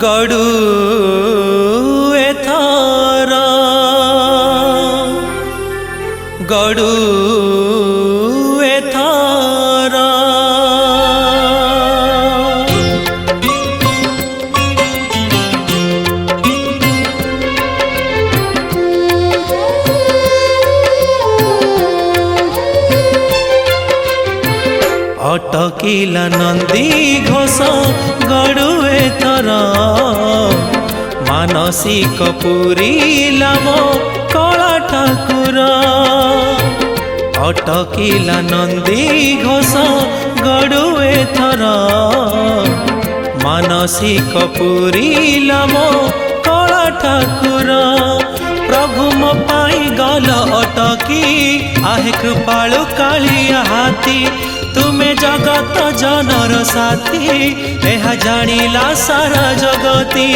गड़ू एथारा गड़ू एथारा अटकिला नंदी घोष गड़ू एथरा मानसिक पूरीला मो कला ठाकुर अटकिला नंदी घोष गड़ू एथरा मानसिक पूरीला मो कला ठाकुर प्रभु मो पाई गल अटकी आहे कृपालु कालिया हाथी तुम्हें जगत जनर साथी यह जानिला सारा जगती।